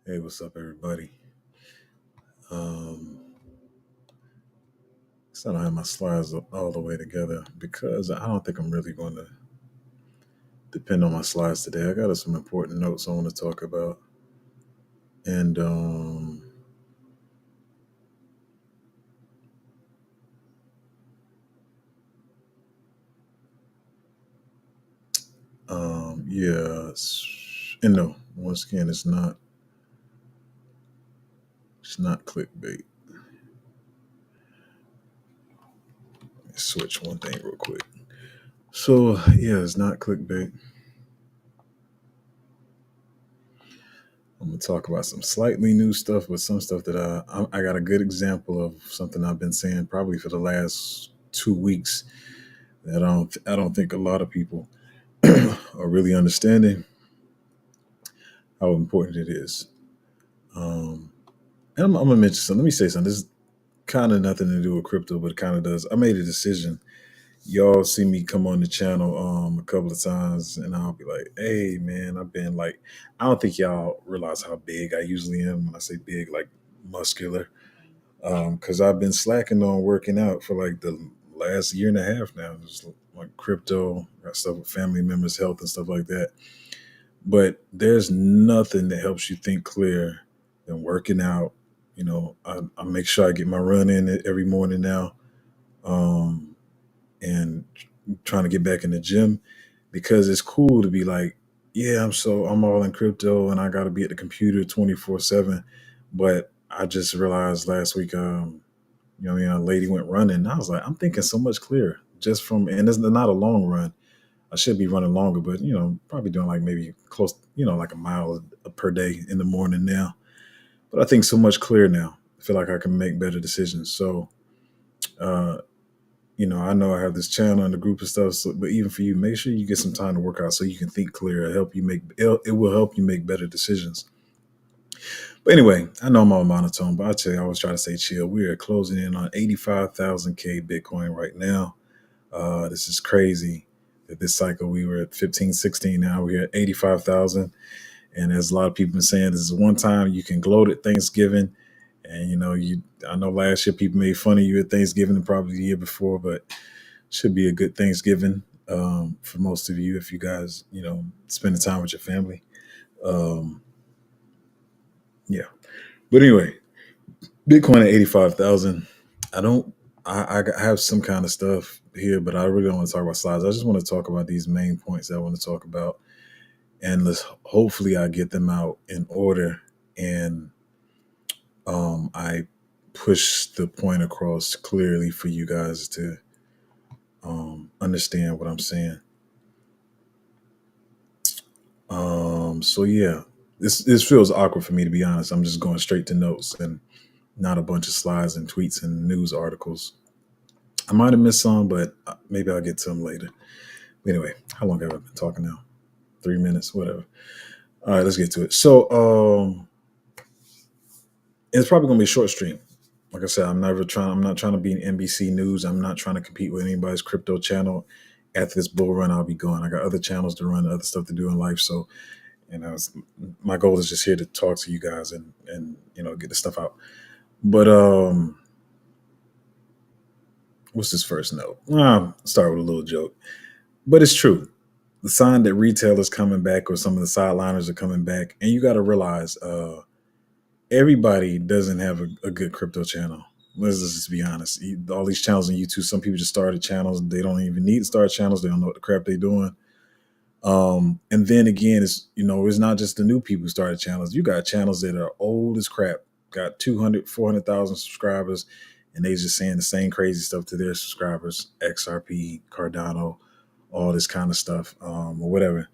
Hey, what's up, everybody? Um, so I don't have my slides all the way together because I don't think I'm really going to depend on my slides today. I got some important notes I want to talk about, and yeah, and no, once again, it's not clickbait. Switch one thing real quick. So yeah, it's not clickbait. I'm gonna talk about some slightly new stuff, but some stuff that I got a good example of something I've been saying probably for the last 2 weeks that I don't think a lot of people are really understanding how important it is. Um, and I'm gonna mention something. Let me say something. This is kind of nothing to do with crypto, but it kind of does. I made a decision. Y'all see me come on the channel a couple of times, and I'll be like, "Hey, man, I've been like, I don't think y'all realize how big I usually am when I say big, like muscular, because I've been slacking on working out for like the last year and a half now. Just like crypto, got stuff with family members' health and stuff like that. But there's nothing that helps you think clear than working out. I make sure I get my run in every morning now, um, and trying to get back in the gym because it's cool to be like, yeah, I'm all in crypto and I got to be at the computer 24/7. But I just realized last week, a lady went running. And I was like, I'm thinking so much clearer just from, and it's not a long run. I should be running longer, but probably doing like maybe close, like a mile per day in the morning now. But I think so much clearer now. I feel like I can make better decisions. So, uh, I know I have this channel and the group of stuff. So, but even for you, make sure you get some time to work out so you can think clearer. It will help you make better decisions. But anyway, I know I'm all monotone, but I tell you, I always try to stay chill. We are closing in on 85,000 K Bitcoin right now. This is crazy. That this cycle we were at 15, 16. Now we're at 85,000. And as a lot of people been saying, this is one time you can gloat at Thanksgiving. And I know last year people made fun of you at Thanksgiving and probably the year before, but should be a good Thanksgiving for most of you if you guys, spending time with your family. Um, yeah. But anyway, Bitcoin at 85,000. I don't. I have some kind of stuff here, but I really don't want to talk about slides. I just want to talk about these main points that I want to talk about, and let's hopefully I get them out in order, and I push the point across clearly for you guys to understand what I'm saying. So yeah, this feels awkward for me to be honest. I'm just going straight to notes and not a bunch of slides and tweets and news articles. I might have missed some, but maybe I'll get to them later. Anyway, how long have I been talking now? 3 minutes, whatever. All right, let's get to it. So, it's probably gonna be a short stream. Like I said, I'm not trying to be an NBC News. I'm not trying to compete with anybody's crypto channel. After this bull run, I'll be gone. I got other channels to run, other stuff to do in life. So, my goal is just here to talk to you guys and get the stuff out. But what's this first note? Start with a little joke, but it's true. The sign that retail is coming back or some of the sideliners are coming back, and you got to realize everybody doesn't have a good crypto channel. Let's just be honest. All these channels on YouTube, some people just started channels. They don't even need to start channels. They don't know what the crap they're doing. And then again, it's not just the new people who started channels. You got channels that are old as crap, got 200, 400,000 subscribers, and they just saying the same crazy stuff to their subscribers, XRP, Cardano, all this kind of stuff, or whatever.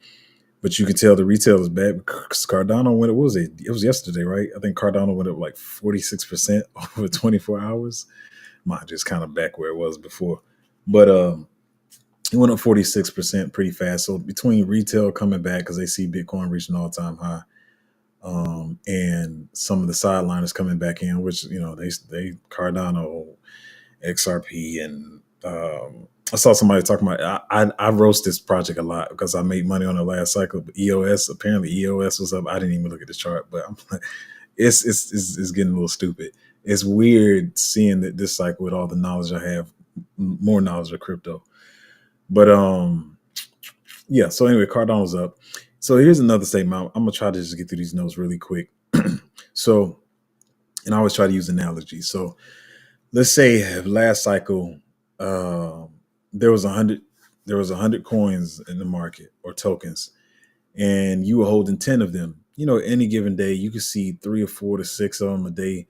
But you can tell the retail is bad because Cardano went, what was it? It was yesterday, right? I think Cardano went up like 46% over 24 hours. Mine just kind of back where it was before. But it went up 46% pretty fast. So between retail coming back because they see Bitcoin reaching all-time high, and some of the sideliners coming back in, which they Cardano, XRP, and I saw somebody talking about. I roast this project a lot because I made money on the last cycle. But EOS, apparently EOS was up. I didn't even look at the chart, but I'm like, it's getting a little stupid. It's weird seeing that this cycle with all the knowledge I have, more knowledge of crypto. But yeah. So anyway, Cardano's up. So here's another statement. I'm gonna try to just get through these notes really quick. So, and I always try to use analogies. So let's say last cycle, uh, there was 100 coins in the market or tokens, and you were holding 10 of them. Any given day, you could see 3 or 4 to 6 of them a day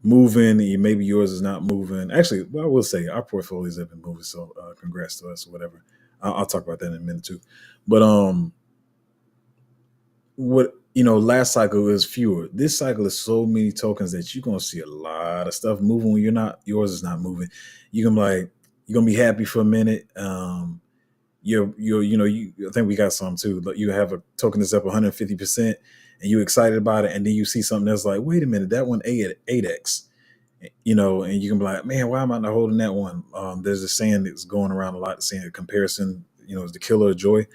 moving. And maybe yours is not moving. Actually, well, I will say our portfolios have been moving. So congrats to us or whatever. I'll talk about that in a minute too. But what last cycle is fewer. This cycle is so many tokens that you're gonna see a lot of stuff moving when yours is not moving. You're gonna be happy for a minute. I think we got some too. You have a token that's up 150% and you excited about it, and then you see something that's like, wait a minute, that one 8x. And you can be like, man, why am I not holding that one? There's a saying that's going around a lot, saying comparison, is the killer of joy.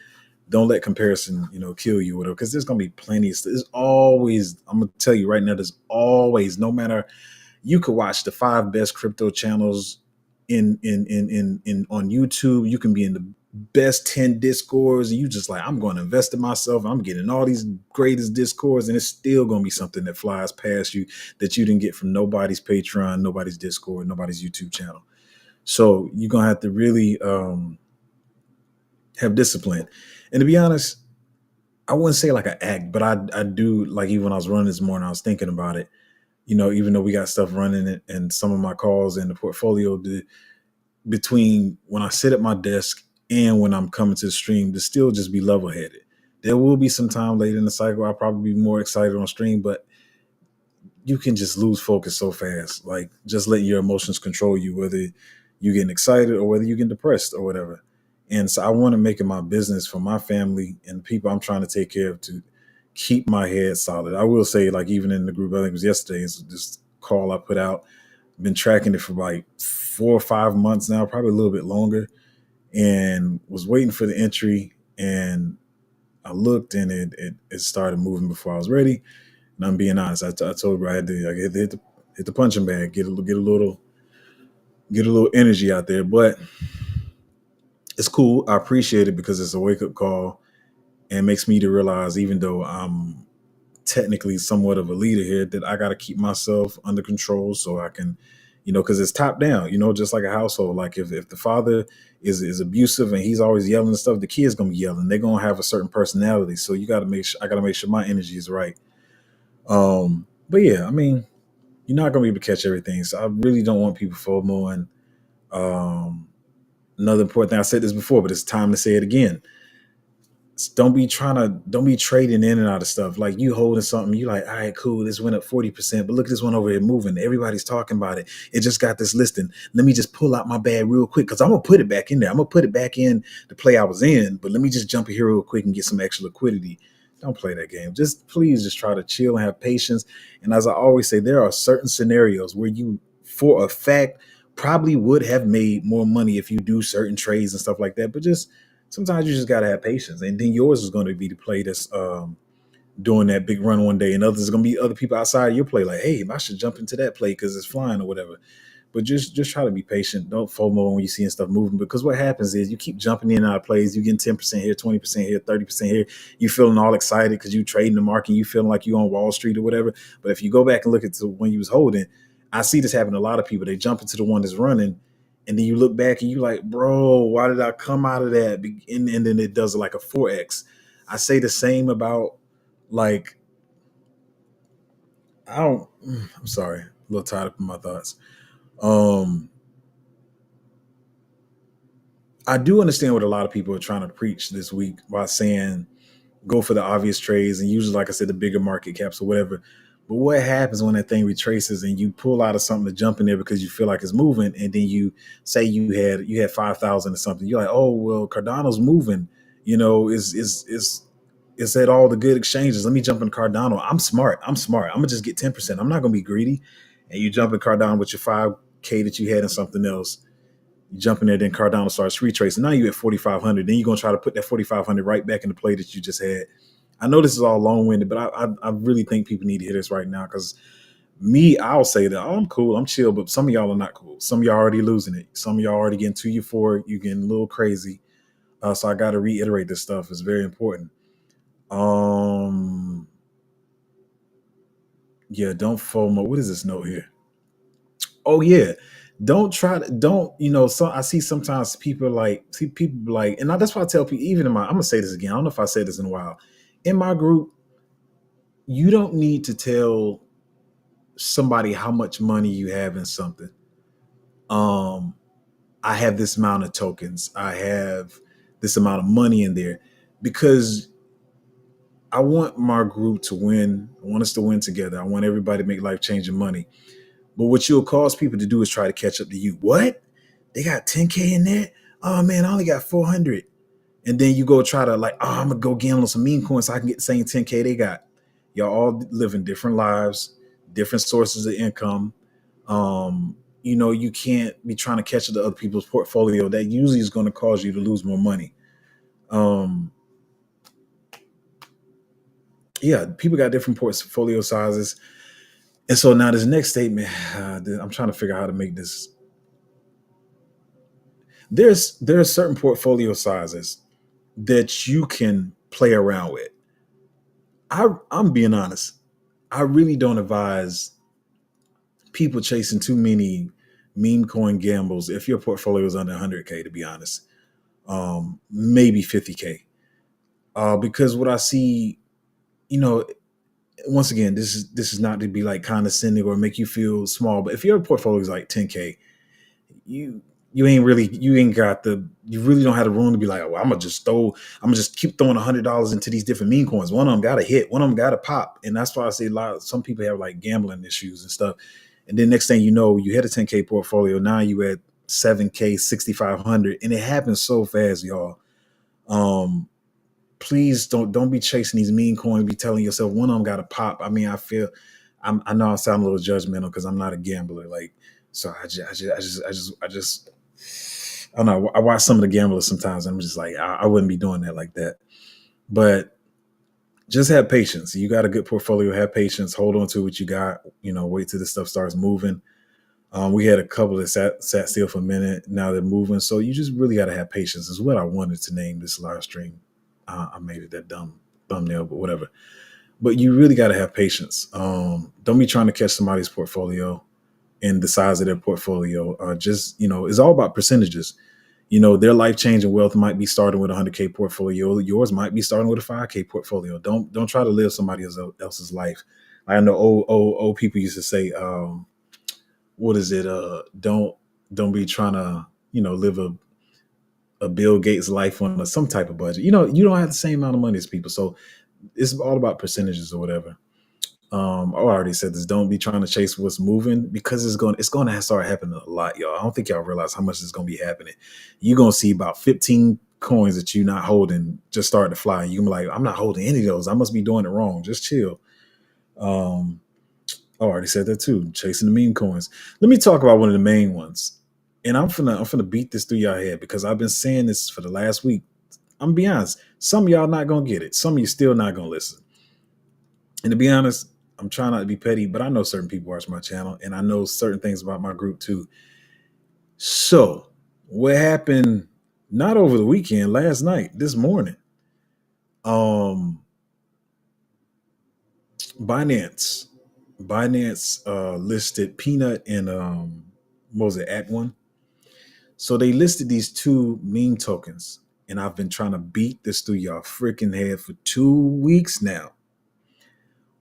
Don't let comparison, kill you, whatever, because there's gonna be plenty of there's always, I'm gonna tell you right now, there's always, no matter, you could watch the 5 best crypto channels in on YouTube. You can be in the best 10 discords, and you just like, I'm going to invest in myself. I'm getting all these greatest discords, and it's still going to be something that flies past you that you didn't get from nobody's Patreon, nobody's Discord, nobody's YouTube channel. So you're going to have to really have discipline. And to be honest, I wouldn't say like an act, but I do, like, even when I was running this morning, I was thinking about it. Even though we got stuff running and some of my calls in the portfolio, between when I sit at my desk and when I'm coming to the stream, to still just be level headed. There will be some time later in the cycle I'll probably be more excited on stream, but you can just lose focus so fast. Like, just letting your emotions control you, whether you're getting excited or whether you're getting depressed or whatever. And so I want to make it my business for my family and the people I'm trying to take care of to keep my head solid. I will say, like, even in the group, I think it was yesterday, it's this call I put out, been tracking it for like 4 or 5 months now, probably a little bit longer, and was waiting for the entry. And I looked, and it started moving before I was ready. And I'm being honest, I told her I had to hit the punching bag, get a little energy out there. But it's cool. I appreciate it because it's a wake up call and makes me to realize, even though I'm technically somewhat of a leader here, that I got to keep myself under control so I can, because it's top down, just like a household. Like, if the father is abusive and he's always yelling and stuff, the kids gonna be yelling. They're gonna have a certain personality. So I got to make sure my energy is right. But yeah, I mean, you're not gonna be able to catch everything. So I really don't want people FOMO. And another important thing, I said this before, but it's time to say it again. Don't be trading in and out of stuff. Like, you holding something, you like, all right, cool, this went up 40%, but look at this one over here moving. Everybody's talking about it. It just got this listing. Let me just pull out my bag real quick, because I'm gonna put it back in there. I'm gonna put it back in the play I was in, but let me just jump in here real quick and get some extra liquidity. Don't play that game. Please just try to chill and have patience. And as I always say, there are certain scenarios where you, for a fact, probably would have made more money if you do certain trades and stuff like that. But just sometimes you just gotta have patience, and then yours is going to be the play that's doing that big run one day, and others are going to be other people outside your play. Like, hey, I should jump into that play because it's flying or whatever. But just try to be patient. Don't FOMO when you seeing stuff moving, because what happens is you keep jumping in and out of plays. You getting 10% here, 20% here, 30% here. You feeling all excited because you trading the market. You feeling like you on Wall Street or whatever. But if you go back and look at when you was holding, I see this happen to a lot of people. They jump into the one that's running, and then you look back and you like, bro, why did I come out of that? And then it does like a 4x. I say the same about, like, I'm sorry, a little tired of my thoughts. I do understand what a lot of people are trying to preach this week by saying go for the obvious trades, and usually, like I said, the bigger market caps or whatever. But what happens when that thing retraces and you pull out of something to jump in there because you feel like it's moving, and then you say you had 5,000 or something? You're like, oh well, Cardano's moving. Is at all the good exchanges. Let me jump in Cardano. I'm smart. I'm gonna just get 10%. I'm not gonna be greedy. And you jump in Cardano with your 5K that you had in something else. You jump in there, then Cardano starts retracing. Now you at 4,500. Then you're gonna try to put that 4,500 right back in the play that you just had. I know this is all long winded, but I really think people need to hear this right now because me, I'll say that I'm cool, I'm chill, but some of y'all are not cool. Some of y'all already losing it. Some of y'all already getting too euphoric. You getting a little crazy. So I got to reiterate this stuff. It's very important. Yeah, don't FOMO. What is this note here? Oh yeah, don't So I see sometimes people like, and that's why I tell people. Even in my, I'm gonna say this again. I don't know if I said this in a while. In my group, you don't need to tell somebody how much money you have in something. Um, I have this amount of tokens. I have this amount of money in there because I want my group to win. I want us to win together. I want everybody to make life changing money. But what you'll cause people to do is try to catch up to you. What? They got 10K in there? Oh man, I only got 400. And then you go try to like, oh, I'm gonna go gamble on some meme coins so I can get the same 10K they got. Y'all all living different lives, different sources of income. You can't be trying to catch up to other people's portfolio. That usually is going to cause you to lose more money. Yeah, people got different portfolio sizes. And so now this next statement, I'm trying to figure out how to make this. There are certain portfolio sizes that you can play around with. I'm being honest. I really don't advise people chasing too many meme coin gambles if your portfolio is under 100K, to be honest. Maybe 50K. Because what I see, you know, once again, this is not to be like condescending or make you feel small, but if your portfolio is like 10K, you you really don't have the room to be like, well, I'm gonna just keep throwing $100 into these different meme coins. One of them got to hit, one of them got to pop, and that's why I say some people have like gambling issues and stuff. And then next thing you know, you had a 10K portfolio, now you at 7K, 6,500, and it happens so fast, y'all. Please don't be chasing these meme coins. Be telling yourself one of them got to pop. I mean, I know I sound a little judgmental because I'm not a gambler. Like, so I just I don't know. I watch some of the gamblers sometimes. And I'm just like, I wouldn't be doing that like that. But just have patience. You got a good portfolio. Have patience. Hold on to what you got. Wait till this stuff starts moving. We had a couple that sat still for a minute. Now they're moving. So you just really got to have patience. Is what I wanted to name this live stream. I made it that dumb thumbnail, but whatever. But you really got to have patience. Don't be trying to catch somebody's portfolio and the size of their portfolio. It's all about percentages. Their life changing wealth might be starting with a 100K portfolio. Yours might be starting with a 5K portfolio. Don't try to live somebody else's life. I know old people used to say, what is it? Don't be trying to live a Bill Gates life on some type of budget. You don't have the same amount of money as people, so it's all about percentages or whatever. I already said this. Don't be trying to chase what's moving because it's going to start happening a lot, y'all. I don't think y'all realize how much is going to be happening. You're going to see about 15 coins that you're not holding just start to fly. You're going to be like, I'm not holding any of those. I must be doing it wrong. Just chill. I already said that too. Chasing the meme coins. Let me talk about one of the main ones. And I'm finna beat this through y'all head because I've been saying this for the last week. I'm gonna be honest. Some of y'all not gonna get it. Some of you still not gonna listen. And to be honest, I'm trying not to be petty, but I know certain people watch my channel and I know certain things about my group too. So what happened not over the weekend, last night, this morning, Binance listed Peanut and what was it, At One? So they listed these two meme tokens, and I've been trying to beat this through y'all freaking head for 2 weeks now.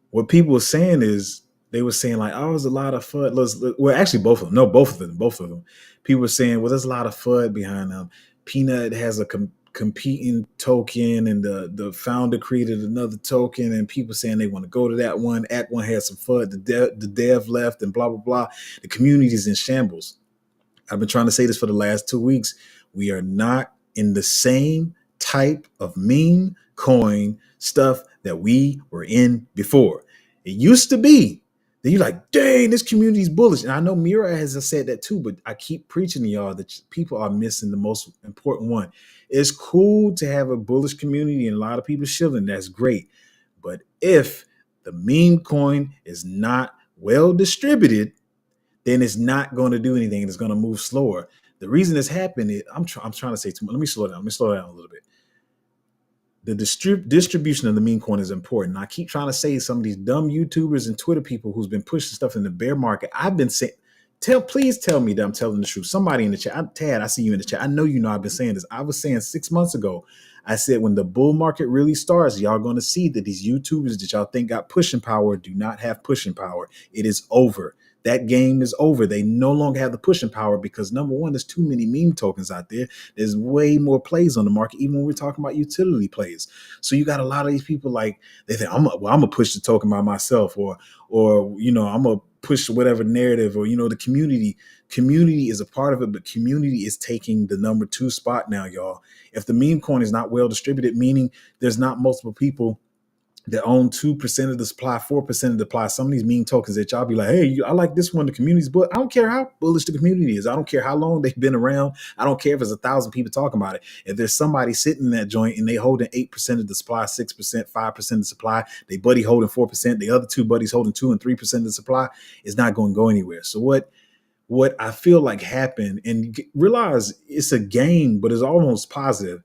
What people were saying is they were saying like, oh, there's a lot of FUD. Well, actually, both of them. No, both of them. People were saying, well, there's a lot of FUD behind them. Peanut has a competing token, and the founder created another token, and people saying they want to go to that one. At One had some FUD. The dev left, and blah blah blah. The community's in shambles. I've been trying to say this for the last 2 weeks. We are not in the same type of meme coin stuff that we were in before. It used to be Then you're like, dang, this community is bullish. And I know Mira has said that too, but I keep preaching to y'all that people are missing the most important one. It's cool to have a bullish community and a lot of people shilling. That's great. But if the meme coin is not well distributed, then it's not going to do anything. It's going to move slower. The reason this happened is I'm trying to say too much. Let me slow down. Let me slow down a little bit. The distribution of the meme coin is important. I keep trying to say some of these dumb YouTubers and Twitter people who's been pushing stuff in the bear market. I've been saying, please tell me that I'm telling the truth. Somebody in the chat, Tad, I see you in the chat. I know you know I've been saying this. I was saying 6 months ago, I said when the bull market really starts, y'all going to see that these YouTubers that y'all think got pushing power do not have pushing power. It is over. That game is over. They no longer have the pushing power because number one, there's too many meme tokens out there. There's way more plays on the market, even when we're talking about utility plays. So you got a lot of these people like they think I'm gonna push the token by myself, or I'm gonna push whatever narrative, or the community. Community is a part of it, but community is taking the number 2 spot now, y'all. If the meme coin is not well distributed, meaning there's not multiple people that own 2% of the supply, 4% of the supply. Some of these meme tokens that y'all be like, hey, I like this one, the community's, but I don't care how bullish the community is. I don't care how long they've been around. I don't care if there's 1,000 people talking about it. If there's somebody sitting in that joint and they holding 8% of the supply, 6%, 5% of the supply, they buddy holding 4%, the other two buddies holding 2 and 3% of the supply, it's not going to go anywhere. So what I feel like happened, and realize it's a game, but it's almost positive.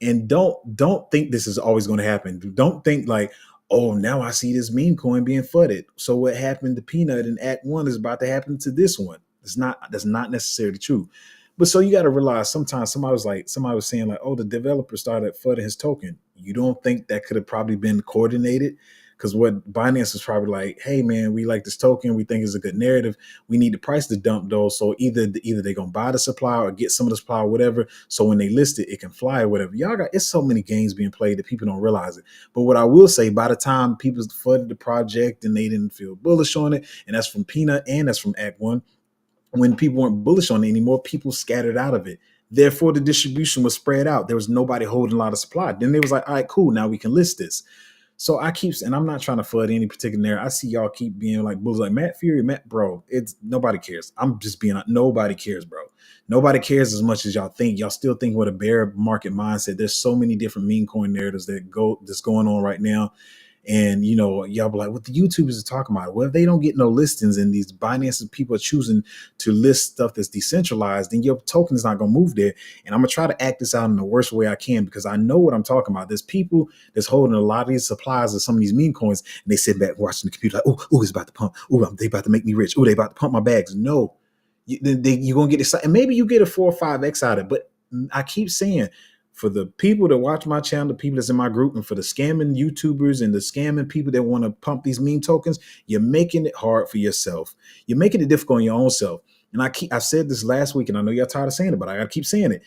And don't think this is always going to happen. Don't think like, oh, now I see this meme coin being flooded. So what happened to Peanut in Act 1 is about to happen to this one. That's not necessarily true. But so you got to realize sometimes somebody was saying like, oh, the developer started flooding his token. You don't think that could have probably been coordinated? Because what Binance was probably like, hey man, we like this token, we think it's a good narrative, we need the price to dump those. So either they're gonna buy the supply or get some of the supply or whatever. So when they list it, it can fly or whatever. It's so many games being played that people don't realize it. But what I will say, by the time people flooded the project and they didn't feel bullish on it, and that's from Peanut and that's from Act 1, when people weren't bullish on it anymore, people scattered out of it. Therefore, the distribution was spread out. There was nobody holding a lot of supply. Then they was like, all right, cool, now we can list this. So and I'm not trying to flood any particular narrative. I see y'all keep being like bulls, like Matt Fury, bro. It's nobody cares. I'm just being nobody cares, bro. Nobody cares as much as y'all think. Y'all still think with a bear market mindset. There's so many different meme coin narratives that's going on right now. And y'all be like, what the YouTubers are talking about? Well, if they don't get no listings and these Binance people are choosing to list stuff that's decentralized, then your token is not gonna move there. And I'm gonna try to act this out in the worst way I can because I know what I'm talking about. There's people that's holding a lot of these supplies of some of these meme coins, and they sit back watching the computer like, oh, it's about to pump. Oh, they about to make me rich. Oh, they about to pump my bags. No, you're gonna get excited, and maybe you get a 4 or 5x out of it. But I keep saying, for the people that watch my channel, the people that's in my group, and for the scamming YouTubers and the scamming people that want to pump these meme tokens, you're making it hard for yourself. You're making it difficult on your own self. And I said this last week, and I know y'all tired of saying it, but I got to keep saying it.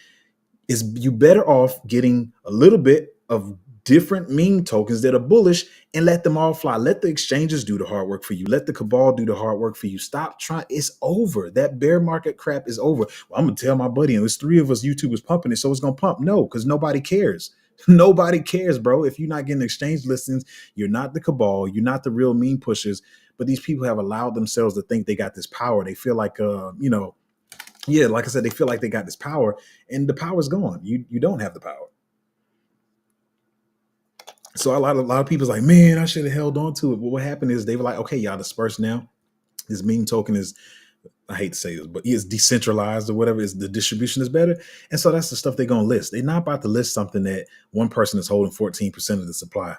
Is you better off getting a little bit of different meme tokens that are bullish and let them all fly. Let the exchanges do the hard work for you. Let the cabal do the hard work for you. Stop trying. It's over. That bear market crap is over. Well, I'm going to tell my buddy, and there's 3 of us YouTubers pumping it, so it's going to pump. No, because nobody cares. Nobody cares, bro. If you're not getting exchange listings, you're not the cabal. You're not the real meme pushers. But these people have allowed themselves to think they got this power. They feel like, like I said, they feel like they got this power, and the power's gone. You don't have the power. So a lot of people's like, man, I should have held on to it. But what happened is they were like, okay, y'all disperse now. This meme token is, I hate to say this, but it's decentralized or whatever. Is the distribution is better, and so that's the stuff they're gonna list. They're not about to list something that one person is holding 14% of the supply.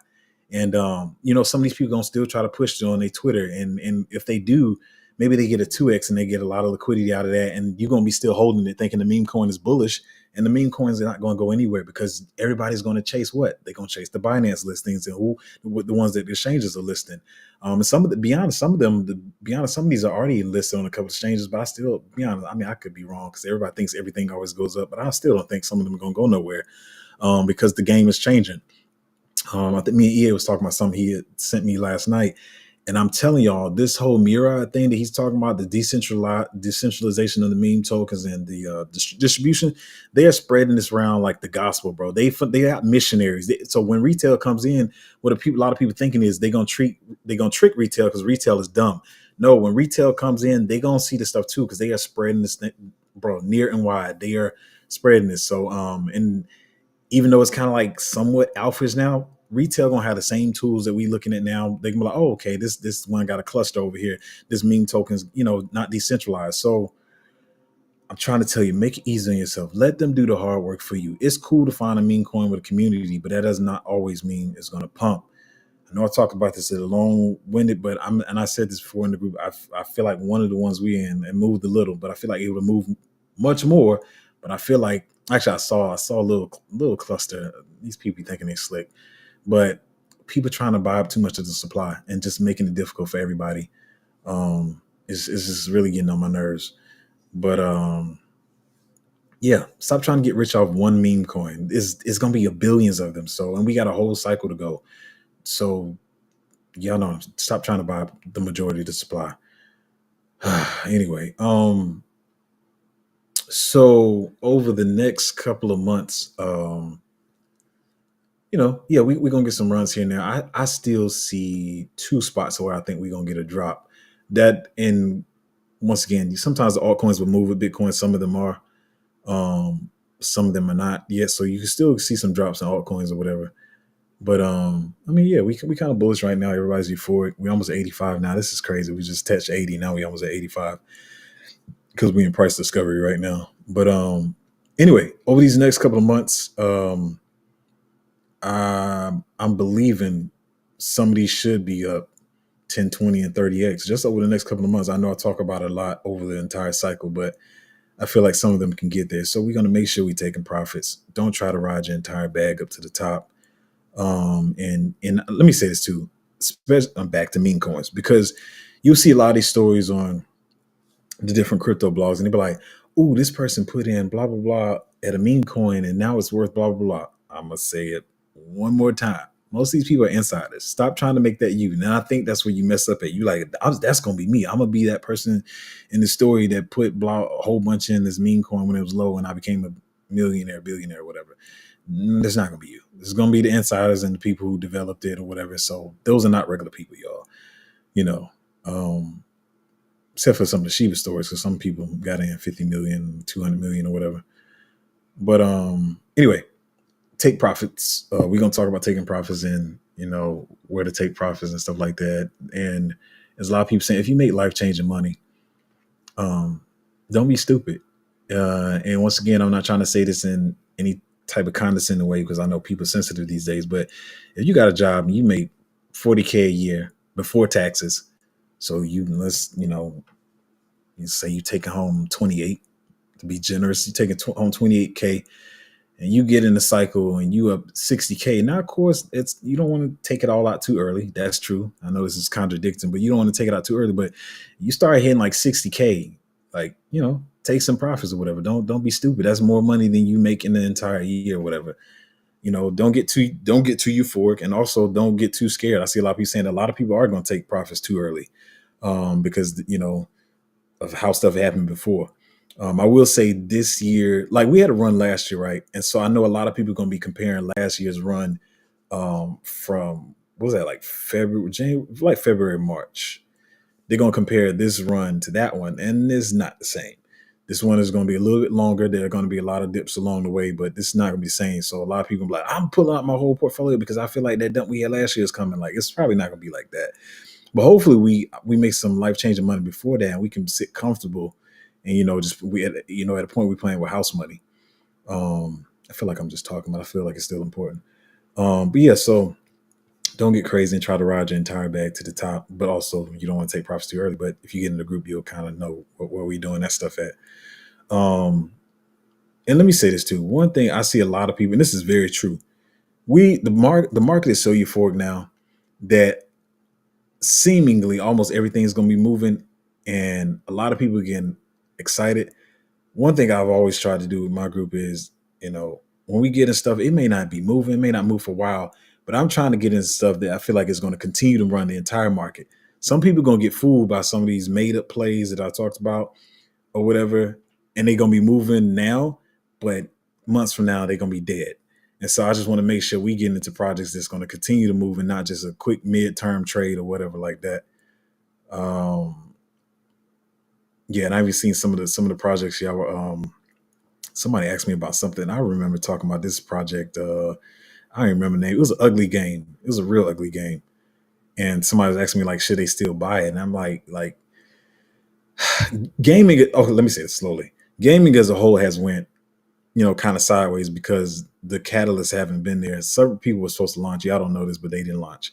And some of these people gonna still try to push it on their Twitter, and if they do, maybe they get a 2x and they get a lot of liquidity out of that, and you're gonna be still holding it, thinking the meme coin is bullish. And the meme coins are not going to go anywhere because everybody's going to chase what? They're going to chase the Binance listings and the ones that the exchanges are listing. And some of the, some of these are already listed on a couple of exchanges, but I still, be honest, I mean, I could be wrong because everybody thinks everything always goes up, but I still don't think some of them are going to go nowhere because the game is changing. I think me and EA was talking about something he had sent me last night. And I'm telling y'all, this whole Mira thing that he's talking about, the decentralization of the meme tokens and the distribution, they are spreading this around like the gospel, bro. They got missionaries. So when retail comes in, what a lot of people thinking is they're gonna trick retail because retail is dumb. No, when retail comes in, they gonna see the stuff too because they are spreading this thing, bro, near and wide. They are spreading this. So and even though it's kind of like somewhat alphas now, retail gonna have the same tools that we looking at now. They can be like, oh, okay, this one got a cluster over here. This meme tokens, not decentralized. So I'm trying to tell you, make it easy on yourself. Let them do the hard work for you. It's cool to find a meme coin with a community, but that does not always mean it's gonna pump. I know I talk about this at a long winded, but I said this before in the group. I feel like one of the ones we in and moved a little, but I feel like it would have moved much more. But I feel like actually I saw a little cluster. These people thinking they slick, but people trying to buy up too much of the supply and just making it difficult for everybody. It's just really getting on my nerves. But yeah, stop trying to get rich off one meme coin. It's gonna be a billions of them. So and we got a whole cycle to go. So y'all know, stop trying to buy the majority of the supply. Anyway, so over the next couple of months, yeah, we're gonna get some runs here and there. I still see two spots where I think we're gonna get a drop. That and once again, sometimes the altcoins will move with Bitcoin, some of them are, some of them are not yet. So you can still see some drops in altcoins or whatever. But I mean, yeah, we kind of bullish right now. Everybody's euphoric. We almost at 85 now. This is crazy. We just touched 80. Now we almost at 85 because we in price discovery right now. But anyway, over these next couple of months, I'm believing some of these should be up 10, 20, and 30x just over the next couple of months. I know I talk about it a lot over the entire cycle, but I feel like some of them can get there. So we're gonna make sure we're taking profits. Don't try to ride your entire bag up to the top. And let me say this too, especially I'm back to meme coins because you'll see a lot of these stories on the different crypto blogs, and they be like, "Ooh, this person put in blah blah blah at a meme coin, and now it's worth blah blah blah." I'm gonna say it one more time. Most of these people are insiders. Stop trying to make that you. And I think that's where you mess up at. You like, that's gonna be me. I'm gonna be that person in the story that put a whole bunch in this meme coin when it was low, and I became a millionaire, billionaire, whatever. That's not gonna be you. It's gonna be the insiders and the people who developed it or whatever. So those are not regular people, y'all. You know, except for some of the Shiba stories, because some people got in 50 million, 200 million or whatever. But anyway, take profits. We're gonna talk about taking profits and where to take profits and stuff like that. And there's a lot of people saying if you make life changing money, don't be stupid. And once again, I'm not trying to say this in any type of condescending way because I know people are sensitive these days. But if you got a job and you make 40K a year before taxes, so you say you taking home 28 to be generous, you taking home 28K and you get in the cycle and you up 60K. Now, of course, you don't want to take it all out too early. That's true. I know this is contradicting, but you don't want to take it out too early. But you start hitting like 60K, like, take some profits or whatever. Don't be stupid. That's more money than you make in the entire year or whatever. Don't get too euphoric, and also don't get too scared. I see a lot of people saying a lot of people are going to take profits too early, because of how stuff happened before. I will say this year, like we had a run last year, right? And so I know a lot of people are going to be comparing last year's run from what was that, like February, January, like February, March. They're going to compare this run to that one, and it's not the same. This one is going to be a little bit longer. There are going to be a lot of dips along the way, but this is not going to be the same. So a lot of people be like, I'm pulling out my whole portfolio because I feel like that dump we had last year is coming. Like, it's probably not going to be like that. But hopefully we make some life changing money before that, and we can sit comfortable, and just we at a point we're playing with house money. I feel like I'm just talking, but I feel like it's still important. But yeah, so don't get crazy and try to ride your entire bag to the top, but also you don't want to take profits too early. But if you get in the group, you'll kind of know where we doing that stuff at. And let me say this too. One thing I see a lot of people, and this is very true. The market is so euphoric now that seemingly almost everything is going to be moving, and a lot of people getting excited. One thing I've always tried to do with my group is, when we get in stuff, it may not be moving, it may not move for a while, but I'm trying to get in stuff that I feel like is going to continue to run the entire market. Some people are going to get fooled by some of these made up plays that I talked about or whatever, and they're going to be moving now, but months from now, they're going to be dead. And so I just want to make sure we get into projects that's going to continue to move and not just a quick midterm trade or whatever like that. Um, yeah, and I've even seen some of the projects y'all. Somebody asked me about something. I remember talking about this project. I don't even remember the name. It was an ugly game. It was a real ugly game. And somebody was asking me like, should they still buy it? And I'm like gaming. Oh, let me say it slowly. Gaming as a whole has went, kind of sideways because the catalysts haven't been there. Several people were supposed to launch. Y'all don't know this, but they didn't launch.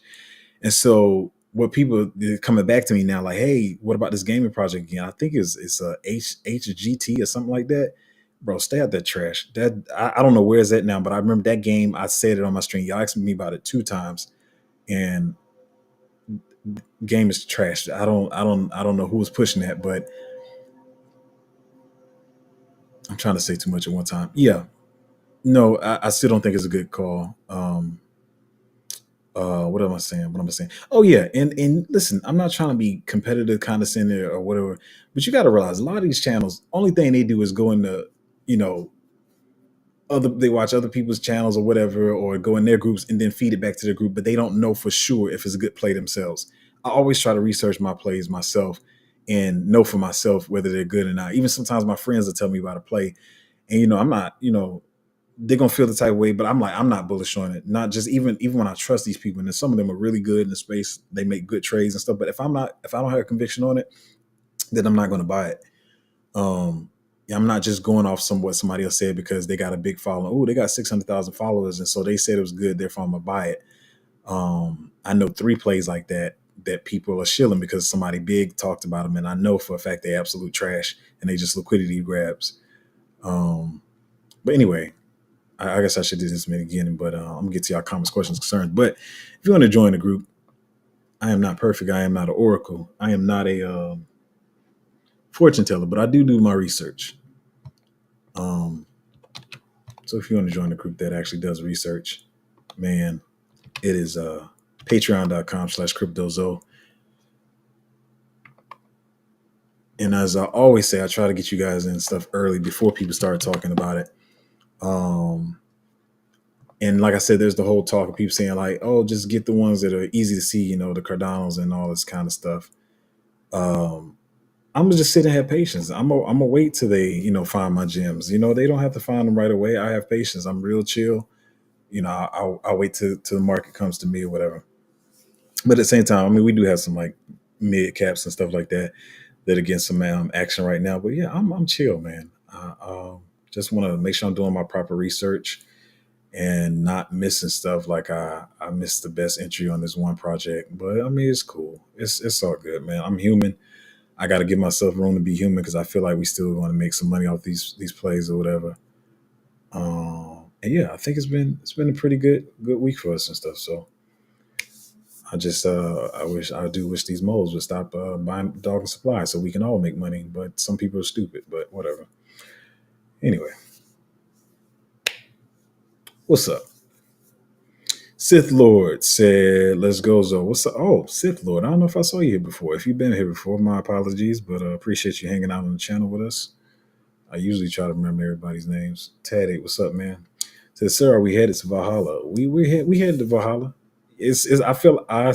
And so what people they're coming back to me now, like, hey, what about this gaming project again? I think it's a HGT or something like that. Bro, stay out that trash. That I don't know where it's at now, but I remember that game. I said it on my stream. Y'all asked me about it 2 times, and game is trash. I don't know who was pushing that, but I'm trying to say too much at one time. Yeah, no, I still don't think it's a good call. What am I saying? What am I saying? Oh yeah, and listen, I'm not trying to be competitive, condescending, or whatever, but you got to realize a lot of these channels, only thing they do is go into, you know, they watch other people's channels or whatever, or go in their groups and then feed it back to their group, but they don't know for sure if it's a good play themselves. I always try to research my plays myself and know for myself whether they're good or not. Even sometimes my friends will tell me about a play, and I'm not, they're gonna feel the type of way, but I'm like, I'm not bullish on it. Not just even when I trust these people, and then some of them are really good in the space, they make good trades and stuff. But if I don't have a conviction on it, then I'm not gonna buy it. Yeah, I'm not just going off what somebody else said because they got a big following. Oh, they got 600,000 followers, and so they said it was good, therefore I'm gonna buy it. I know 3 plays like that people are shilling because somebody big talked about them, and I know for a fact they absolute trash and they just liquidity grabs. But anyway, I guess I should do this in the beginning, but I'm gonna get to y'all comments, questions, concerns. But if you want to join the group, I am not perfect. I am not an oracle. I am not a fortune teller, but I do my research. Um, so if you want to join the group that actually does research, man, it is patreon.com/cryptozo. And as I always say, I try to get you guys in stuff early before people start talking about it. And like I said, there's the whole talk of people saying like, oh, just get the ones that are easy to see, the Cardanos and all this kind of stuff. I'm gonna just sit and have patience. I'm gonna wait till they, find my gems. They don't have to find them right away. I have patience. I'm real chill. I'll wait till the market comes to me or whatever. But at the same time, I mean, we do have some like mid caps and stuff like that are getting some action right now. But yeah, I'm chill, man. I just want to make sure I'm doing my proper research and not missing stuff. Like I missed the best entry on this one project, but I mean, it's cool. It's all good, man. I'm human. I got to give myself room to be human because I feel like we still want to make some money off these plays or whatever. And yeah, I think it's been a pretty good week for us and stuff. So I do wish these moles would stop buying dog and supply so we can all make money. But some people are stupid. But whatever. Anyway, what's up? Sith Lord said, "Let's go, Zo." What's up? Oh, Sith Lord. I don't know if I saw you here before. If you've been here before, my apologies, but appreciate you hanging out on the channel with us. I usually try to remember everybody's names. Tad8, what's up, man? Said, "Sir, are we headed to Valhalla?" We headed to Valhalla. It's I feel I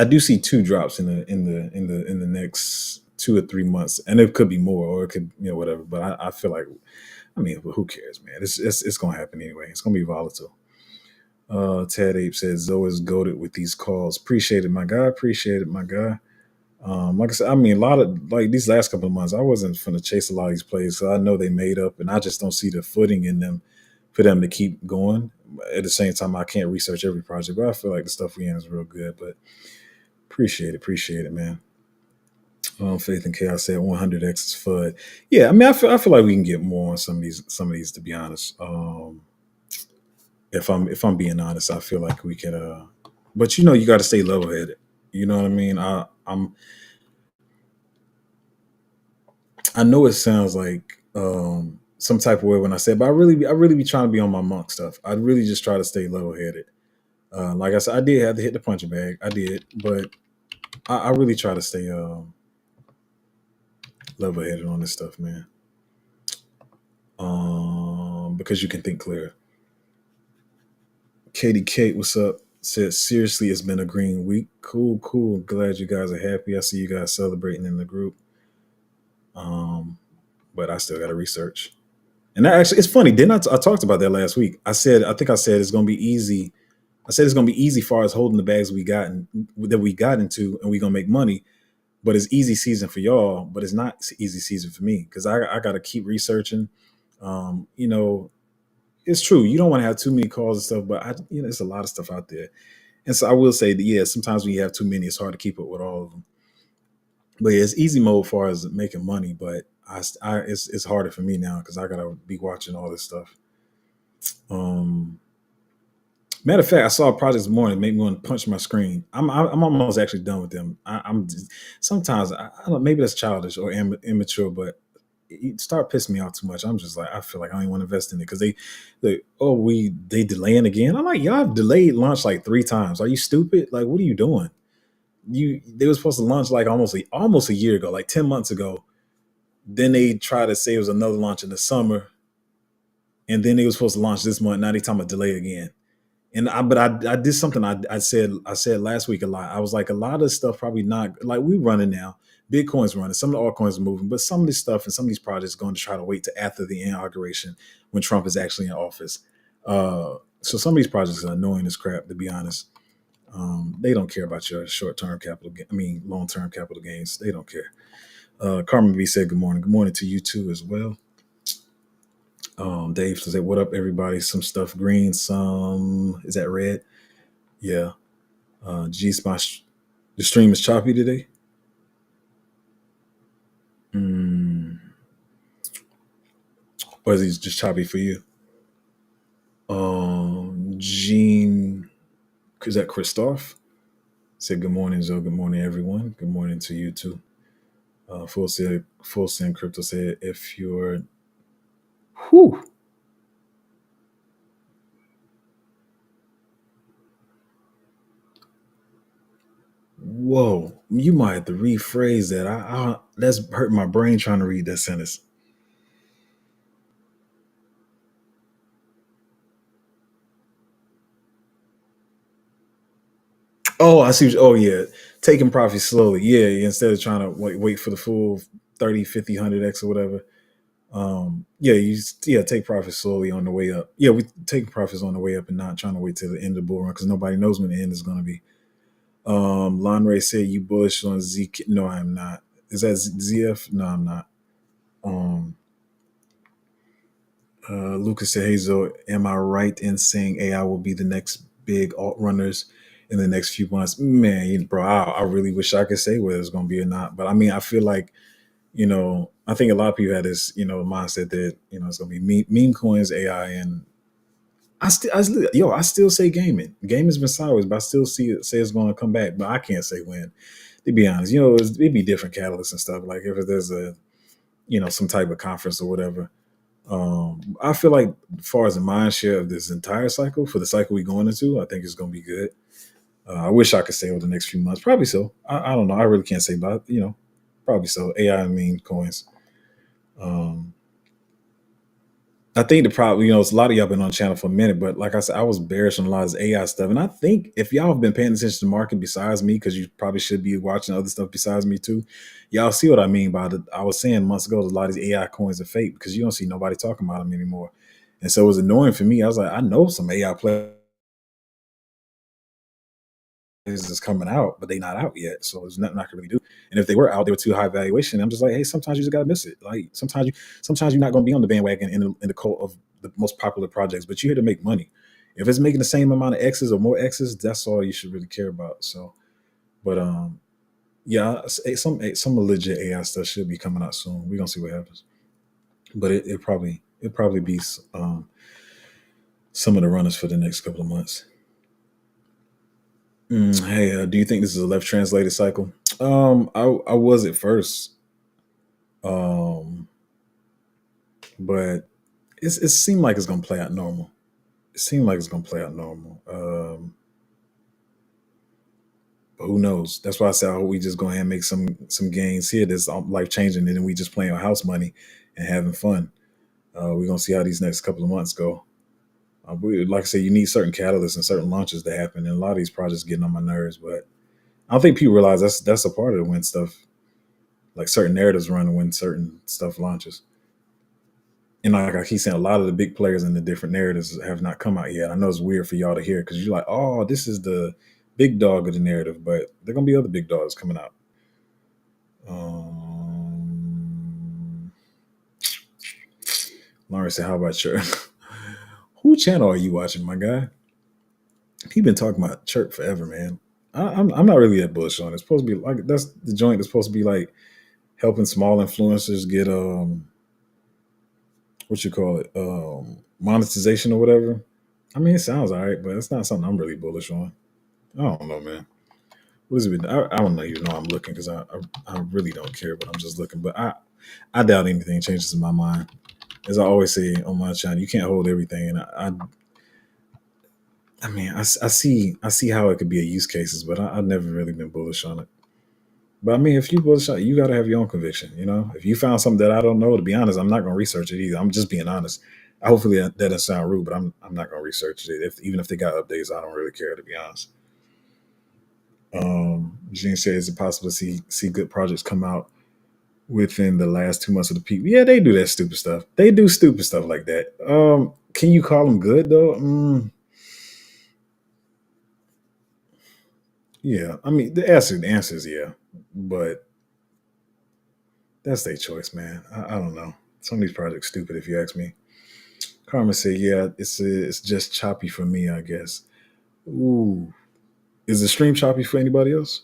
do see 2 drops in the next 2 or 3 months, and it could be more, or it could whatever. But I feel like, I mean, who cares, man? It's gonna happen anyway. It's gonna be volatile. Ted Ape says Zoe is goaded with these calls. Appreciate it, my guy. Appreciate it, my guy. Like I said, I mean, a lot of like these last couple of months, I wasn't finna chase a lot of these plays, so I know they made up, and I just don't see the footing in them for them to keep going. At the same time, I can't research every project, but I feel like the stuff we in is real good. But appreciate it, man. Faith and Chaos said 100x is FUD. Yeah, I mean, I feel like we can get more on some of these. To be honest, if I'm being honest, I feel like we can. But you got to stay level headed. You know what I mean? I know it sounds like some type of way when I say it, but I really be trying to be on my monk stuff. I really just try to stay level headed. Like I said, I did have to hit the punching bag. I did, but I really try to stay level headed on this stuff, man. Because you can think clear. Katie Kate, what's up? Said seriously, it's been a green week. Cool, cool. Glad you guys are happy. I see you guys celebrating in the group. Um, but I still got to research. And that actually, it's funny. Didn't I talked about that last week? I think I said it's going to be easy. I said it's going to be easy far as holding the bags we got into, and we gonna make money. But it's easy season for y'all, but it's not easy season for me because I got to keep researching. You know, it's true. You don't want to have too many calls and stuff, but there's a lot of stuff out there. And so I will say that, yeah, sometimes when you have too many, it's hard to keep up with all of them. But yeah, it's easy mode as far as making money, but it's harder for me now because I gotta be watching all this stuff. Um, Matter of fact, I saw a project this morning make me want to punch my screen. I'm almost actually done with them. Sometimes I don't know, maybe that's childish or immature, but it start pissing me off too much. I'm just like I feel like I don't even want to invest in it because they delaying again. I'm like, y'all have delayed launch like 3 times. Are you stupid? Like, what are you doing? They were supposed to launch like almost a year ago, like 10 months ago. Then they try to say it was another launch in the summer, and then they were supposed to launch this month. Now they talking about delay again. And I did something I said last week a lot. I was like, a lot of stuff probably not like we running now. Bitcoin's running. Some of the altcoins are moving, but some of this stuff and some of these projects are going to try to wait to after the inauguration when Trump is actually in office. So some of these projects are annoying as crap, to be honest. They don't care about your short-term capital. I mean, long-term capital gains. They don't care. Carmen B said, "Good morning. Good morning to you too as well." Dave said, "What up, everybody? Some stuff green, some is that red? Yeah. Geez, the stream is choppy today. Mm, or is it just choppy for you?" Gene, is that Christoph? Said, "Good morning, Zoe. Good morning, everyone. Good morning to you too." Full send crypto said, "If you're, whew, whoa, you might have to rephrase that. That's hurt my brain trying to read that sentence." Oh, I see. Oh, yeah. Taking profit slowly. Yeah. Instead of trying to wait for the full 30, 50, 100x or whatever. Yeah. Yeah, take profits slowly on the way up. Yeah. We take profits on the way up and not trying to wait till the end of the bull run because nobody knows when the end is going to be. Lon Ray said, "You bullish on Z." No, I'm not. Is that ZF? No, I'm not. Um, Lucas said, "Hazel, am I right in saying AI will be the next big alt runners in the next few months?" Man, bro, I really wish I could say whether it's going to be or not. But I mean, I feel like, I think a lot of people had this, mindset that, it's going to be meme coins, AI, and I still say gaming. Gaming's been sideways, but I still say it's going to come back. But I can't say when. To be honest, it'd be different catalysts and stuff. Like if there's some type of conference or whatever. I feel like, as far as the mind share of this entire cycle, for the cycle we're going into, I think it's going to be good. I wish I could say over the next few months. Probably so. I don't know. I really can't say, but probably so. AI and meme coins. Um, I think the problem, it's a lot of y'all been on the channel for a minute, but like I said, I was bearish on a lot of this AI stuff. And I think if y'all have been paying attention to the market besides me, because you probably should be watching other stuff besides me too, y'all see what I mean by the, I was saying months ago, a lot of these AI coins are fake because you don't see nobody talking about them anymore. And so it was annoying for me. I was like, I know some AI players is coming out, but they not out yet. So there's nothing I can really do. And if they were out, they were too high valuation. I'm just like, hey, sometimes you just gotta miss it. Like sometimes you're not gonna be on the bandwagon in the cult of the most popular projects, but you're here to make money. If it's making the same amount of X's or more X's, that's all you should really care about. So, but yeah, some legit AI stuff should be coming out soon. We're gonna see what happens. But it probably be some of the runners for the next couple of months. Hey, do you think this is a left translated cycle? I was at first, um, but it seemed like it's gonna play out normal. It seemed like it's gonna play out normal. But who knows? That's why I said I hope we just go ahead and make some gains here that's life changing, and then we just playing with house money and having fun. We're gonna see how these next couple of months go. Like I said, you need certain catalysts and certain launches to happen, and a lot of these projects getting on my nerves. But I don't think people realize that's a part of it when stuff like certain narratives run when certain stuff launches. And like I keep saying, a lot of the big players in the different narratives have not come out yet. I know it's weird for y'all to hear because you're like, oh, this is the big dog of the narrative, but there are gonna be other big dogs coming out. Um, Lauren said, "How about your who channel are you watching, my guy?" He been talking about chirp forever, man. I'm not really that bullish on it. It's supposed to be like that's the joint that's supposed to be like helping small influencers get what you call it monetization or whatever. I mean, it sounds all right, but it's not something I'm really bullish on. I don't know, man. What has it been? I don't know. You know, I'm looking because I really don't care, but I'm just looking. But I doubt anything changes in my mind. As I always say on my channel, you can't hold everything, and I mean, I see how it could be a use cases, but I've never really been bullish on it. But I mean, if you bullish on it, you got to have your own conviction. You know, if you found something that I don't know, to be honest, I'm not going to research it either. I'm just being honest. Hopefully that doesn't sound rude, but I'm not going to research it. Even if they got updates, I don't really care, to be honest. Gene says it's possible to see good projects come out within the last 2 months of the peak. Yeah, they do that stupid stuff. They do stupid stuff like that. Can you call them good though? Yeah, I mean the answer is yeah, but that's their choice, man. I don't know. Some of these projects stupid, if you ask me. Carmen said, "Yeah, it's just choppy for me, I guess." Ooh, is the stream choppy for anybody else?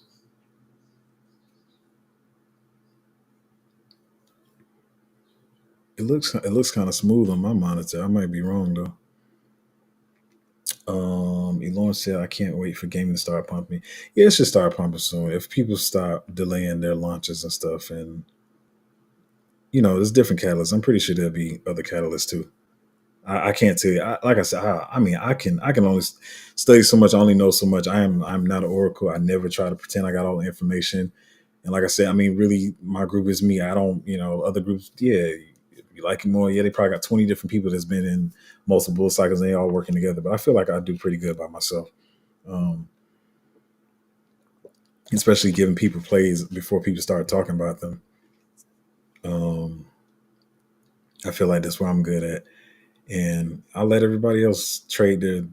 It looks kind of smooth on my monitor. I might be wrong though. Elon said, "I can't wait for gaming to start pumping." Yeah, it should start pumping soon. If people stop delaying their launches and stuff, and there's different catalysts. I'm pretty sure there'll be other catalysts too. I can't tell you. Like I said, I mean, I can only study so much. I only know so much. I'm not an oracle. I never try to pretend I got all the information. And like I said, I mean, really, my group is me. I don't, other groups. Yeah, you like it more. Yeah, they probably got 20 different people that's been in multiple cycles. And they all working together. But I feel like I do pretty good by myself. Um, Especially giving people plays before people start talking about them. Um, I feel like that's what I'm good at, and I let everybody else trade their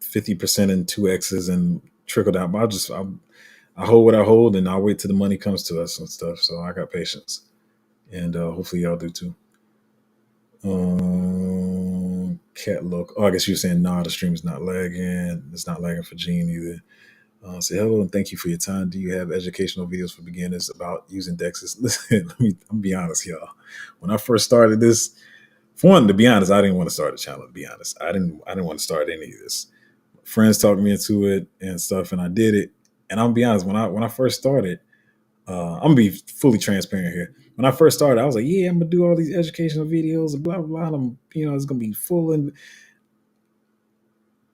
50% in two X's and trickle down. But I hold what I hold, and I'll wait till the money comes to us and stuff. So I got patience, and hopefully y'all do too. Cat look. Oh, I guess you're saying nah, the stream is not lagging. It's not lagging for Gene either. Say hello and thank you for your time. Do you have educational videos for beginners about using Dexes? Listen, I'm be honest, y'all. When I first started this, for one, to be honest, I didn't want to start a channel. To be honest, I didn't want to start any of this. Friends talked me into it and stuff, and I did it. And I'll be honest, when I first started, I'm gonna be fully transparent here. When I first started, I was like, yeah, I'm gonna do all these educational videos and blah blah blah. And it's gonna be full, and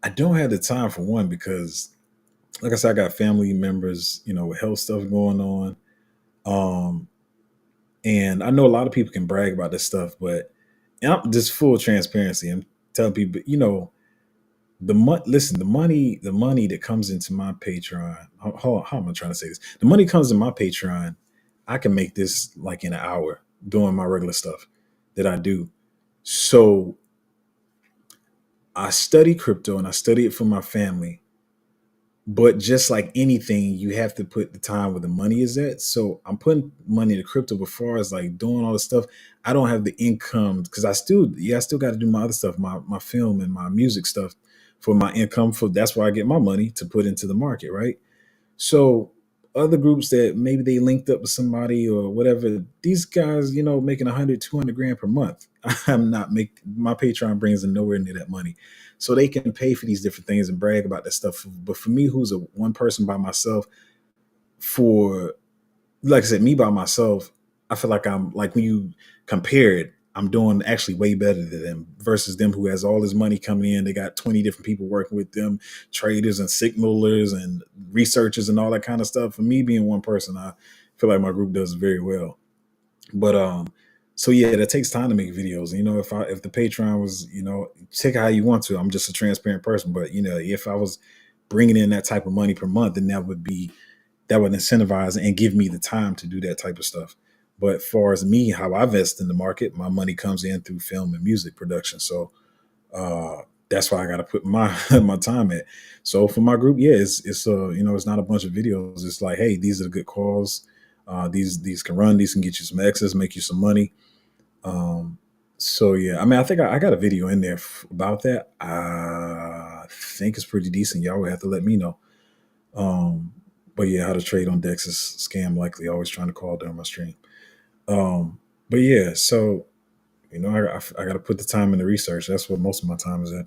I don't have the time for one because like I said, I got family members, with health stuff going on. Um, and I know a lot of people can brag about this stuff, but and I'm just full transparency. I'm telling people, the money that comes into my Patreon. Hold on, how am I trying to say this? The money comes in my Patreon. I can make this like in an hour doing my regular stuff that I do. So I study crypto and I study it for my family. But just like anything, you have to put the time where the money is at. So I'm putting money into crypto. But far as like doing all this stuff, I don't have the income because I still got to do my other stuff, my film and my music stuff for my income. For that's where I get my money to put into the market, right? So other groups that maybe they linked up with somebody or whatever, these guys, making 100, 200 grand per month. I'm not make my Patreon brings in nowhere near that money. So they can pay for these different things and brag about that stuff. But for me, who's a one person by myself, for like I said, me by myself, I feel like I'm like when you compare it, I'm doing actually way better than them versus them who has all this money coming in. They got 20 different people working with them, traders and signalers and researchers and all that kind of stuff. For me being one person, I feel like my group does very well. But So yeah, that takes time to make videos. If the Patreon was, take it how you want to. I'm just a transparent person, but if I was bringing in that type of money per month, then that would incentivize and give me the time to do that type of stuff. But far as me, how I invest in the market, my money comes in through film and music production. So uh, that's why I got to put my my time at. So for my group, yeah, it's not a bunch of videos. It's like, hey, these are the good calls. These can run. These can get you some access, make you some money. Um, so yeah, I mean, I think I got a video in there about that. I think it's pretty decent. Y'all would have to let me know. Um, but yeah, how to trade on Dex is scam likely. Always trying to call during my stream. Um, but yeah, so I got to put the time in the research. That's what most of my time is at.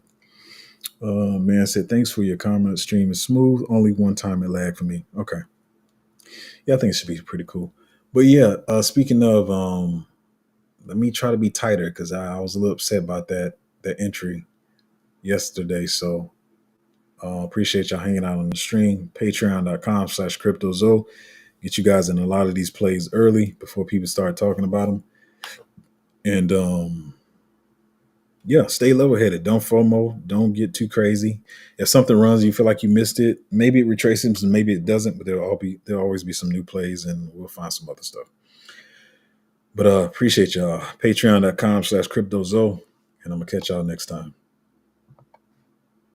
Man said, thanks for your comment. Stream is smooth. Only one time it lagged for me. Okay. Yeah, I think it should be pretty cool. But yeah, speaking of, let me try to be tighter because I was a little upset about that entry yesterday. So appreciate y'all hanging out on the stream. Patreon.com/CryptoZo. Get you guys in a lot of these plays early before people start talking about them. And yeah, stay level headed. Don't FOMO. Don't get too crazy. If something runs, you feel like you missed it. Maybe it retraces, and maybe it doesn't. But there'll always be some new plays, and we'll find some other stuff. But appreciate y'all. Patreon.com/CryptoZo, and I'm gonna catch y'all next time.